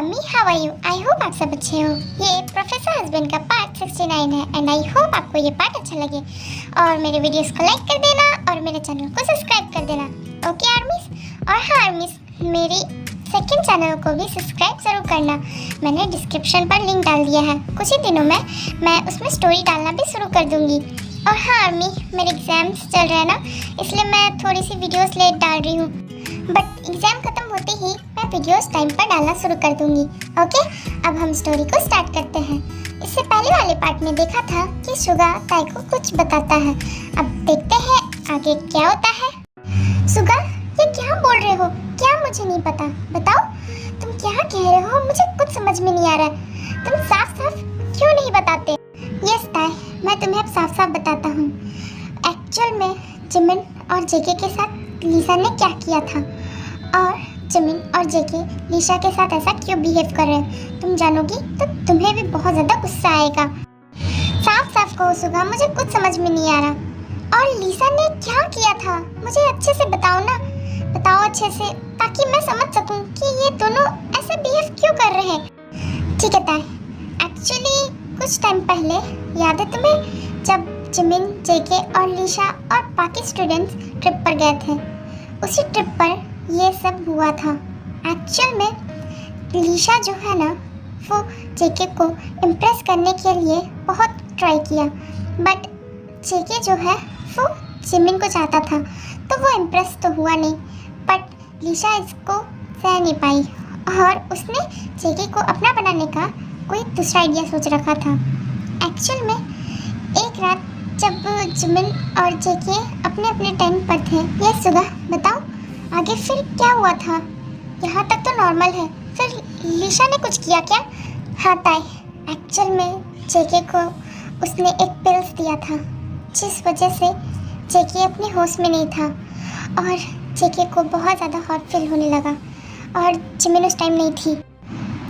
Mummy, how are you? I hope आप सब अच्छे हो। ये प्रोफेसर हस्बैंड का पार्ट 69 है एंड आई होप आपको ये पार्ट अच्छा लगे और मेरे वीडियोस को लाइक कर देना और मेरे चैनल को सब्सक्राइब कर देना। ओके आर्मीज? और हाँ आर्मीज, मेरी सेकंड चैनल को भी सब्सक्राइब जरूर करना। मैंने डिस्क्रिप्शन पर लिंक डाल दिया है। कुछ ही दिनों में मैं उसमें स्टोरी डालना भी शुरू कर दूंगी। और हाँ आर्मी, मेरे एग्जाम्स चल रहे हैं ना, इसलिए मैं थोड़ी सी वीडियोस लेट डाल रही हूँ, बट एग्जाम खत्म होते ही मैं वीडियोस टाइम पर डालना शुरू कर दूंगी। ओके, अब हम स्टोरी को स्टार्ट करते हैं। इससे पहले वाले पार्ट में देखा था कि सुगा ताई को कुछ बताता है। अब देखते हैं आगे क्या होता है। सुगा, ये क्या बोल रहे हो? क्या मुझे नहीं पता? बताओ, तुम क्या कह रहे हो? मुझे कुछ समझ में नहीं आ रहा है। तुम साफ साफ क्यों नहीं बताते? यस ताई, मैं तुम्हें अब साफ साफ बताता हूँ। एक्चुअल में जिमिन और जेके के साथ लीसा ने क्या किया था, और जिमिन और जेके लीसा के साथ ऐसा क्यों बिहेव कर रहे हैं। तुम जानोगी तो तुम्हें भी बहुत ज़्यादा गुस्सा आएगा। साफ साफ कहो सुगा, मुझे कुछ समझ में नहीं आ रहा। और लीसा ने क्या किया था, मुझे अच्छे से बताओ ना, बताओ अच्छे से, ताकि मैं समझ सकूं कि ये दोनों ऐसे बिहेव क्यों कर रहे हैं। ठीक है ताई, एक्चुअली कुछ टाइम पहले याद है तुम्हें, जब जिमिन, जेके और लीसा और बाकी स्टूडेंट्स ट्रिप पर गए थे, उसी ट्रिप पर ये सब हुआ था। एक्चुअल में लीसा जो है ना, वो जेके को इम्प्रेस करने के लिए बहुत ट्राई किया, बट जेके जो है वो जिमिन को चाहता था, तो वो इम्प्रेस तो हुआ नहीं, बट लीसा इसको सह नहीं पाई और उसने जेके को अपना बनाने का कोई दूसरा आइडिया सोच रखा था। एक्चुअल में एक रात जब जिमिन और जेके अपने अपने टेंट पर थे। ये सुगा, बताओ आगे फिर क्या हुआ था? यहाँ तक तो नॉर्मल है, फिर लीसा ने कुछ किया क्या? हाँ ताई, एक्चुअल में जेके को उसने एक पिल्स दिया था, जिस वजह से जेके अपने होश में नहीं था और जेके को बहुत ज़्यादा हॉट फील होने लगा। और जिमिन उस टाइम नहीं थी।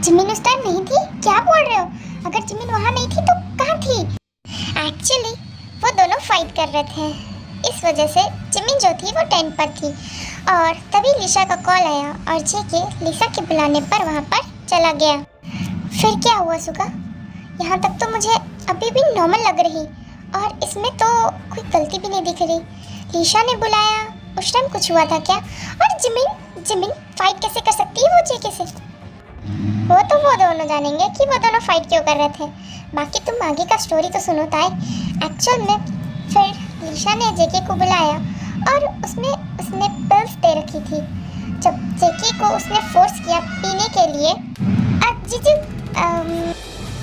जिमिन उस टाइम नहीं थी? क्या बोल रहे हो? अगर जिमिन वहाँ नहीं थी तो कहाँ थी? एक्चुअली वो दोनों फाइट कर रहे थे, इस वजह से जिमिन जो थी वो टेंट पर थी और तभी लीसा का कॉल आया और जेके लीसा के बुलाने पर वहाँ पर चला गया। फिर क्या हुआ सुगा? यहाँ तक तो मुझे अभी भी नॉर्मल लग रही और इसमें तो कोई गलती भी नहीं दिख रही। लीसा ने बुलाया, उस टाइम कुछ हुआ था क्या? और जिमिन फाइट कैसे कर सकती है वो जेके से? वो तो वो दोनों जानेंगे कि वो दोनों फाइट क्यों कर रहे थे। बाकी तुम आगे का स्टोरी तो सुनो ताई। एक्चुअल में फिर लीसा ने जेके को बुलाया और उसने पिल्स दे रखी थी। जब जेके को उसने फोर्स किया पीने के लिए, जीजू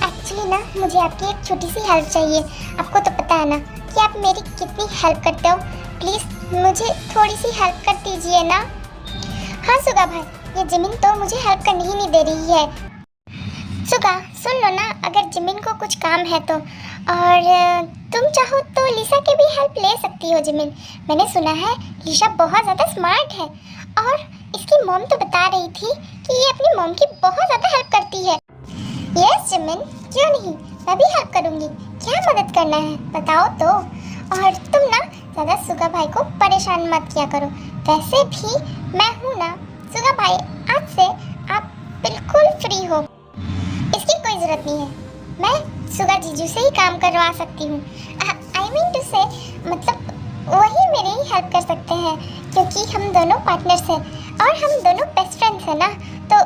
एक्चुअली ना मुझे आपकी एक छोटी सी हेल्प चाहिए। आपको तो पता है ना कि आप मेरी कितनी हेल्प करते हो, प्लीज़ मुझे थोड़ी सी हेल्प कर दीजिए ना। हाँ सुगा भाई, ये जिमिन तो मुझे हेल्प करने ही नहीं दे रही है। सुगा सुन लो ना, अगर जिमिन को कुछ काम है तो, और तुम चाहो तो लीसा की भी हेल्प ले सकती हो। जिमिन, मैंने सुना है लीसा बहुत ज़्यादा स्मार्ट है और इसकी मॉम तो बता रही थी कि ये अपनी मॉम की बहुत ज़्यादा हेल्प करती है। यस जिमिन, क्यों नहीं, मैं भी हेल्प करूँगी। क्या मदद करना है बताओ तो। और तुम ना ज़्यादा सुगा भाई को परेशान मत किया करो। वैसे भी मैं हूँ ना सुगा भाई, आज से आप बिल्कुल फ्री हो, इसकी कोई ज़रूरत नहीं है। मैं सुगा जीजू से ही काम करवा सकती हूँ। आई मीन टू से, मतलब वही मेरी ही हेल्प कर सकते हैं, क्योंकि हम दोनों पार्टनर्स हैं और हम दोनों बेस्ट फ्रेंड्स हैं ना, तो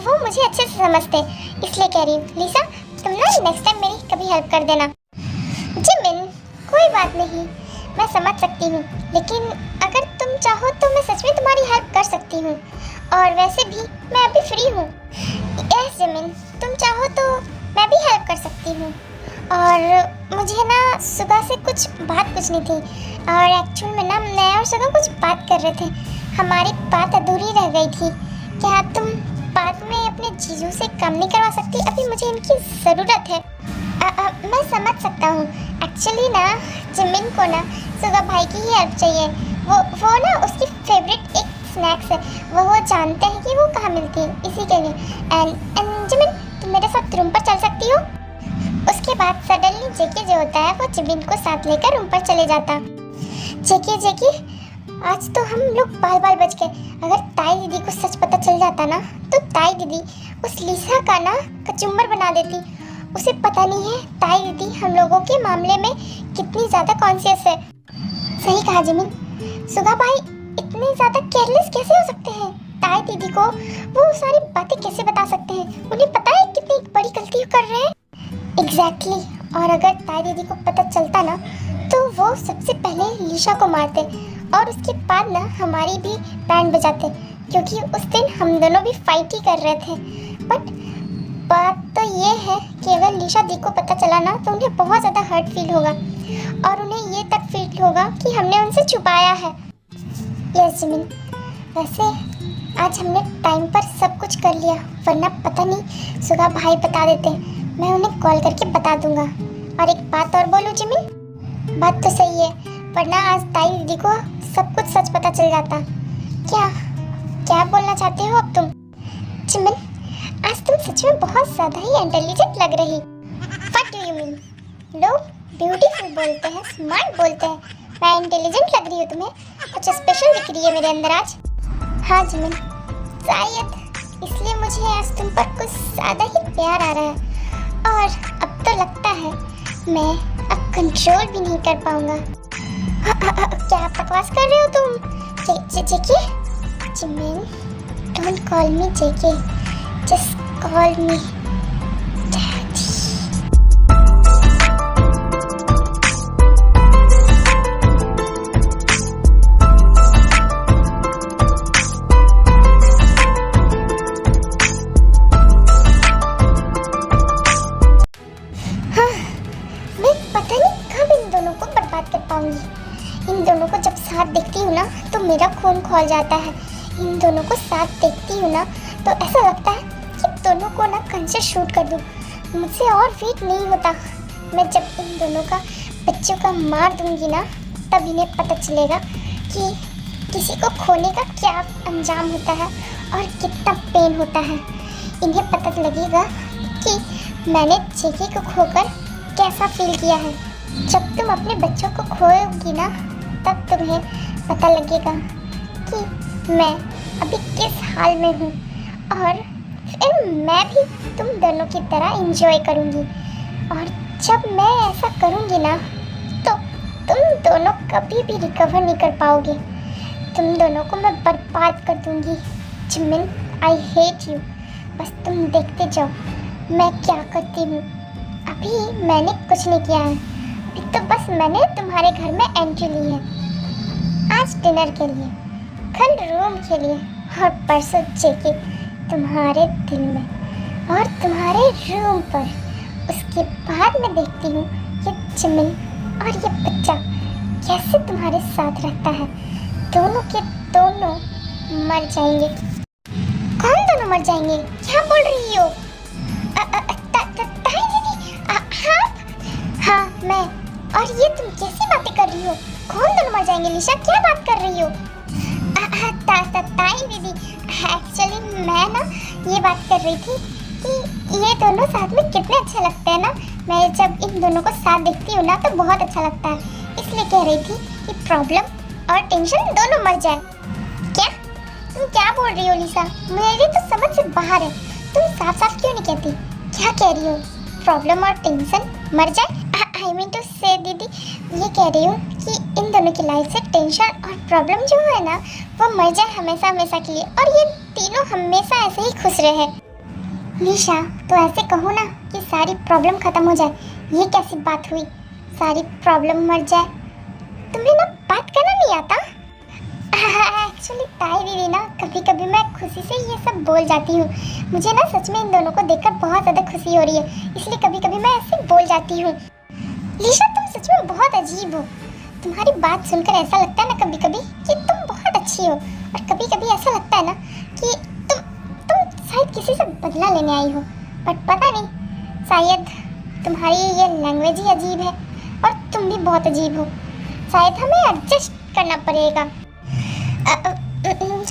वो मुझे अच्छे से समझते, इसलिए कह रही हूँ। लीसा, तुम ना नेक्स्ट टाइम मेरी कभी हेल्प कर देना। जिमिन, कोई बात नहीं, मैं समझ सकती हूँ, लेकिन अगर तुम चाहो तो मैं सच में तुम्हारी हेल्प कर सकती हूँ, और वैसे भी मैं अभी फ्री हूँ। यस जिमिन, तुम चाहो तो मैं भी हेल्प कर सकती हूँ। और मुझे ना सुगा से कुछ बात पूछनी थी, और एक्चुअल में ना मैं और सुगा कुछ बात कर रहे थे, हमारी बात अधूरी रह गई थी। क्या तुम बाद में अपने जीजू से काम नहीं करवा सकती? अभी मुझे इनकी ज़रूरत है। मैं समझ सकता हूँ। एक्चुअली ना जिमिन को ना सुगा भाई की ही हेल्प चाहिए। वो ना उसकी फेवरेट एक स्नैक्स है, वो जानते हैं कि वो कहाँ मिलती है, इसी के लिए। एंड जिमिन, तुम मेरे साथ रूम पर चल सकती हो? उसके बाद सडनली जेके जो होता है वो जिमिन को साथ लेकर रूम पर चले जाता। जेके आज तो हम लोग बाल बाल बच गए। अगर ताई दीदी को सच पता चल जाता ना तो ताई दीदी उस लिसा का ना कचुम्बर बना देती। उसे पता नहीं है ताई दीदी हम लोगों के मामले में कितनी ज़्यादा कॉन्शियस है। सही कहा जिमिन। सुगा भाई इतने ज़्यादा केयरलेस कैसे हो सकते हैं? ताई दीदी को वो सारी बातें कैसे बता सकते हैं? उन्हें पता है कितनी बड़ी गलती कर रहे हैं। एग्जैक्टली और अगर ताई दीदी को पता चलता ना तो वो सबसे पहले लिशा को मारते और उसके बाद ना हमारी भी बैंड बजाते, क्योंकि उस दिन हम दोनों भी फाइट ही कर रहे थे। बट बात तो ये है कि अगर लिशा दी को पता चला ना तो उन्हें बहुत ज़्यादा हर्ट फील होगा और उन्हें ये तक फील होगा कि हमने उनसे छुपाया है। यस जिमिन, वैसे आज हमने टाइम पर सब कुछ कर लिया, वरना पता नहीं सुगा भाई बता देते। मैं उन्हें कॉल करके बता दूंगा। और एक बात और बोलूं जिमिन, बात तो सही है, वरना आज ताई दीदी को सब कुछ सच पता चल जाता। क्या क्या बोलना चाहते हो अब तुम? जिमिन, आज तुम सच में बहुत ज़्यादा ही इंटेलिजेंट लग रही। What do you mean? लोग ब्यूटीफुल बोलते हैं, स्मार्ट बोलते हैं, मैं इंटेलिजेंट लग रही हूँ तुम्हें? कुछ स्पेशल दिख रही है मेरे अंदर आज। हाँ जिमिन, शायद इसलिए मुझे आज तुम पर कुछ ज़्यादा ही प्यार आ रहा है और अब तो लगता है मैं अब कंट्रोल भी नहीं कर पाऊंगा। क्या बकवास कर रहे हो तुम? JK? Jimin, don't call me JK, just call me daddy. पता नहीं कब इन दोनों को बर्बाद कर पाऊंगी। इन दोनों को जब साथ देखती हूँ ना तो मेरा खून खौल जाता है। इन दोनों को साथ देखती हूँ ना तो ऐसा लगता है कि दोनों को ना कहीं से शूट कर दूँ। मुझसे और वेट नहीं होता। मैं जब इन दोनों का बच्चों का मार दूंगी ना तब इन्हें पता चलेगा कि किसी को खोने का क्या अंजाम होता है और कितना पेन होता है। इन्हें पता लगेगा कि मैंने जेके को खोकर कैसा फील किया है। जब तुम अपने बच्चों को खोओगी ना तब तुम्हें पता लगेगा कि मैं अभी किस हाल में हूँ और फिर मैं भी तुम दोनों की तरह एंजॉय करूँगी। और जब मैं ऐसा करूँगी ना तो तुम दोनों कभी भी रिकवर नहीं कर पाओगे। तुम दोनों को मैं बर्बाद कर दूँगी। Jimin, I hate you. बस तुम देखते जाओ मैं क्या करती हूँ। अभी मैंने कुछ नहीं किया है, अभी तो बस मैंने तुम्हारे घर में एंट्री ली है। आज डिनर के लिए, कल रूम के लिए और परसों जेके तुम्हारे दिल में और तुम्हारे रूम पर। उसके बाद मैं देखती हूँ ये जिमिन और ये बच्चा कैसे तुम्हारे साथ रहता है। दोनों के दोनों मर जाएंगे। कौन दोनों मर जाएंगे? क्या बोल रही हो? हाँ मैं। और ये तुम कैसी बातें कर रही हो? कौन दोनों मर जाएंगे? लिशा क्या बात कर रही हो? ताई दीदी, एक्चुअली मैं ना ये बात कर रही थी कि ये दोनों साथ में कितने अच्छे लगते हैं ना। मैं जब इन दोनों को साथ देखती हूँ ना तो बहुत अच्छा लगता है, इसलिए कह रही थी कि प्रॉब्लम और टेंशन दोनों मर जाए। क्या तुम क्या बोल रही हो लिसा? मेरी तो समझ से बाहर है। तुम साफ साफ क्यों नहीं कहती? क्या कह रही हो? प्रॉब्लम और टेंशन मर जाए? आई मीन टू से दीदी, ये कह रही हूँ कि इन दोनों की लाइफ से टेंशन और प्रॉब्लम जो है ना वो मर जाए हमेशा हमेशा के लिए और ये तीनों हमेशा ऐसे ही खुश रहे। निशा, तो ऐसे कहो ना कि सारी प्रॉब्लम खत्म हो जाए। ये कैसी बात हुई? सारी प्रॉब्लम मर जाए? तुम्हें ना बात करना नहीं आता? एक्चुअली ताई दीदी ना कभी कभी मैं खुशी से ये सब बोल जाती हूँ। मुझे ना सच में इन दोनों को देखकर बहुत ज़्यादा खुशी हो रही है, इसलिए कभी कभी मैं ऐसे बोल जाती हूँ। लिशा, तुम सच में बहुत अजीब हो। तुम्हारी बात सुनकर ऐसा लगता है ना कभी कभी कि तुम बहुत अच्छी हो और कभी कभी ऐसा लगता है ना कि तुम शायद किसी से बदला लेने आई हो। बट पता नहीं, शायद तुम्हारी ये लैंग्वेज ही अजीब है और तुम भी बहुत अजीब हो। शायद हमें एडजस्ट करना पड़ेगा।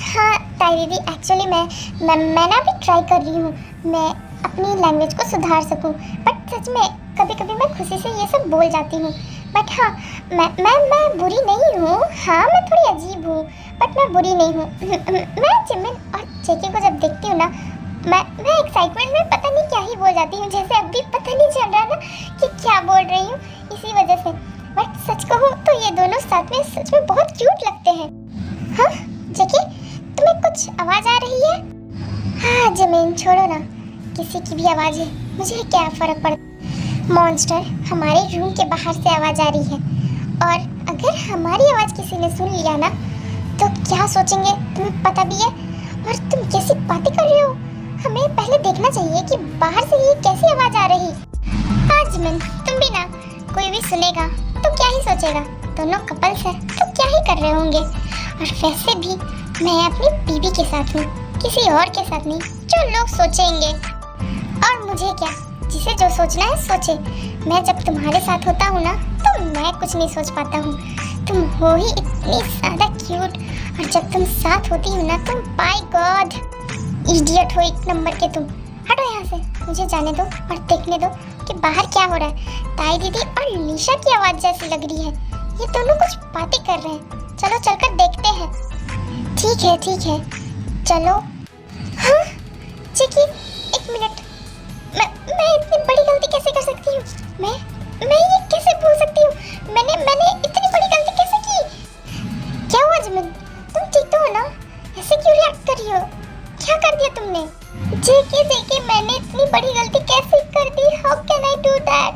हाँ ताई दीदी, एक्चुअली मैं ना भी ट्राई कर रही हूँ मैं अपनी लैंग्वेज को सुधार सकूँ। बट सच में कभी कभी मैं खुशी से ये सब बोल जाती हूँ। बट हाँ, मैं बुरी नहीं हूँ। हाँ, मैं थोड़ी अजीब हूँ, बट मैं बुरी नहीं हूँ। मैं जिमिन और जेके को जब देखती हूँ ना, मैं एक्साइटमेंट में पता नहीं क्या ही बोल जाती हूँ, जैसे अभी पता नहीं चल रहा ना कि क्या बोल रही हूँ, इसी वजह से। बट सच कहूँ तो ये दोनों साथ में सच में बहुत क्यूट लगते हैं। हाँ जेके, तुम्हें कुछ आवाज़ आ रही है? हाँ जिमिन, छोड़ो ना, किसी की भी आवाज़ है, मुझे क्या फ़र्क पड़ता। मॉन्स्टर, हमारे रूम के बाहर से आवाज़ आ रही है, और अगर हमारी आवाज़ किसी ने सुन लिया ना तो क्या सोचेंगे तुम्हें पता भी है। और तुम कैसी बातें कर रहे हो? हमें पहले देखना चाहिए कि बाहर से ये कैसी आवाज़ आ रही। हाँ जिमिन, तुम भी ना, कोई भी सुनेगा तो क्या ही सोचेगा, दोनों कपल्स हैं तो क्या ही कर रहे होंगे। और वैसे भी मैं अपनी बीवी के साथ हूँ, किसी और के साथ नहीं जो लोग सोचेंगे। और मुझे क्या, जिसे जो सोचना है सोचे। मैं जब तुम्हारे साथ होता हूँ ना तो मैं कुछ नहीं सोच पाता हूँ। तुम हो ही इतनी ज़्यादा क्यूट, और जब तुम साथ होती हो ना तुम, बाय गॉड, इडियट हो एक नंबर के तुम। हटो यहाँ से, मुझे जाने दो और देखने दो कि बाहर क्या हो रहा है। ताई दीदी और लीशा की आवाज़ जैसी लग रही है, ये दोनों कुछ बातें कर रहे हैं। चलो चलकर देखते हैं। ठीक है, चलो। हाँ चिकी, एक मिनट, मैं इतनी बड़ी गलती कैसे कर सकती हूँ? मैं ये कैसे भूल सकती हूँ? मैंने इतनी बड़ी गलती कैसे की? क्या हुआ जिमिन, तुम ठीक तो हो ना? ऐसे क्यों रिएक्ट कर रही हो? क्या कर दिया तुमने? जेके, मैंने इतनी बड़ी गलती कैसे कर दी? How can I do that?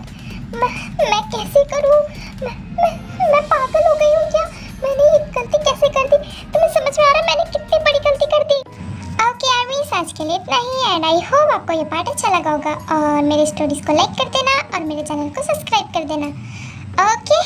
मैं कैसे करूँ? मैं पागल हो गई हूँ क्या? मैंने ये गलती कैसे कर दी? तुम्हें समझ में आ रहा है मैंने कितनी बड़ी गलती कर दी? ओके आर्मीज, आज के लिए इतना ही, एंड आई होप आपको ये पार्ट अच्छा लगा होगा, और मेरी स्टोरीज को लाइक कर देना और मेरे चैनल को सब्सक्राइब कर देना। ओके,